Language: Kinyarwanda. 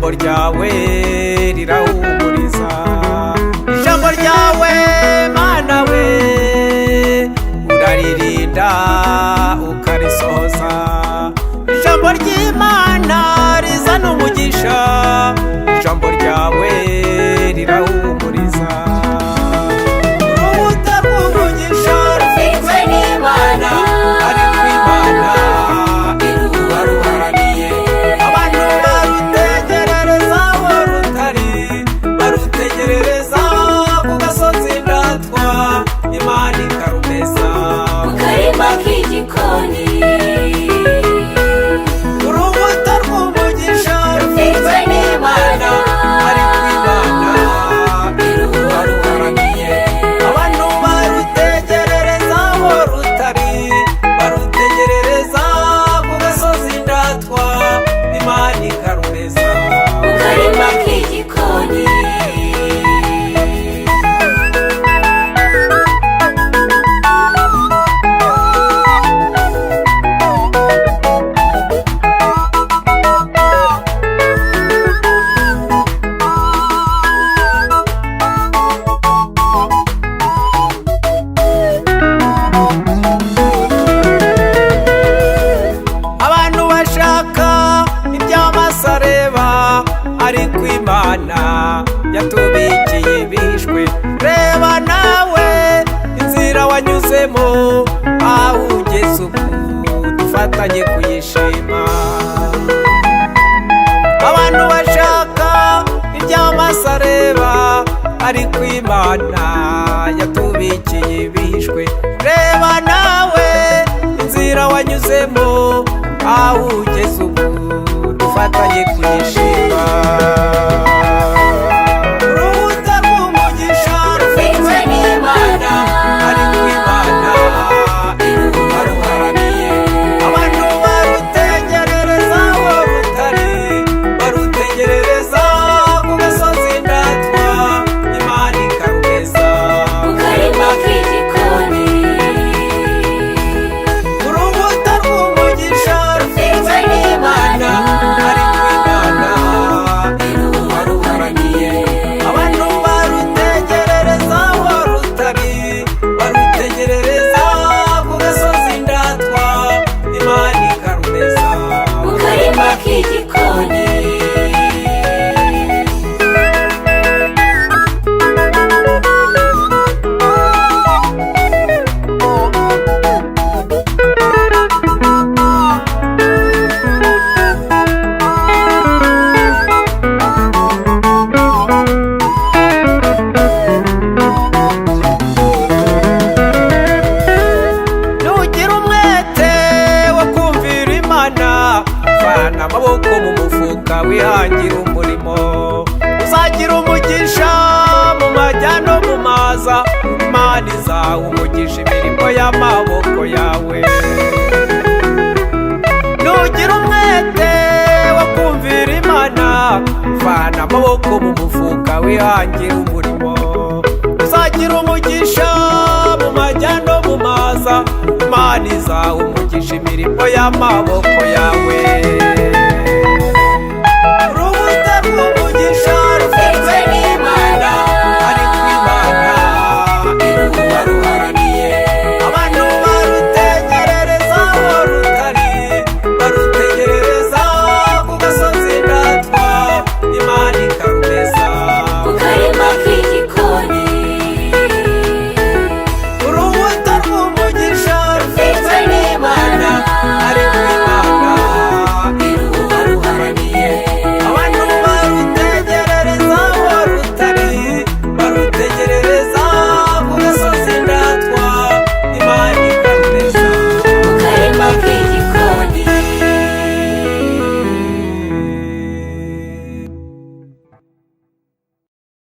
ijambo ryawe rirahumuriza, ijambo ryawe Mana we uraririnda ukarisohoza, ijambo ry'Imana rizana umugisha, ijambo ryawe rirahumuriza. Urubuto rw'umugisha rufitwe n'Imana, ariko Imana iruba ruharaniye, abantu barutegerereza aho rutari, barutegerereza ku gasozi ndatwa, Imana ikarumeza mu karima k'igikoni. Urubuto rw'umugisha rufitwe n'Imana, ariko Imana iruba ruharaniye, abantu barutegerereza aho rutari, barutegerereza ku gasozi ndatwa, Imana ikarumeza mu karima k'igikoni. abantu bashaka iby'amaso areba, ariko Imana yatubikiye ibishwe. Reba nawe inzira wanyuzemo, aho ugeze ubu dufatanye kuyishima. Abantu bashaka iby'amaso areba, ariko Imana yatubikiye ibishwe. Reba nawe inzira wanyuzemo, aho ugeze ubu dufatanye kuyishima. Urubuto rw'umugisha rufitwe n'Imana, ariko Imana iruba ruharaniye, abantu barutegerereza aho rutari, barutegerereza ku gasozi ndatwa, Imana ikarumeza mu karima k'igikoni. urubuto rw'umugisha rufitwe n'Imana, ariko Imana iruba ruharaniye, abantu barutegerereza aho rutari, barutegerereza ku gasozi ndatwa, Imana ikarumeza mu karima k'igikoni. nugira umwete wo kumvira Imana, vana amaboko mu mufuka wihangira umurimo, uzagira umugisha mu majya no mu maza, Imana izaha umugisha imirimo y'amaboko yawe. Nugira umwete wo kumvira Imana, vana amaboko mu mufuka wihangira umurimo, uzagira umugisha mu majya no mu maza, Imana izaha umugisha imirimo y'amaboko yawe.